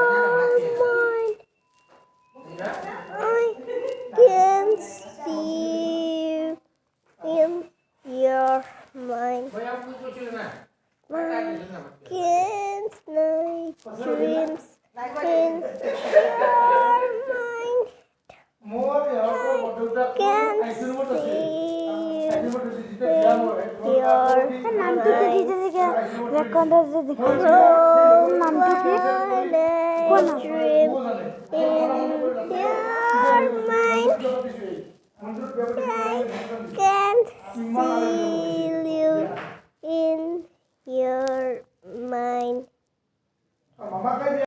mind. I can see in your mind. My kids' night dreams in your mind. Can see in your নামটি তো দিতে থেকে recorder যে দেখাচ্ছিল নামটি কি dream in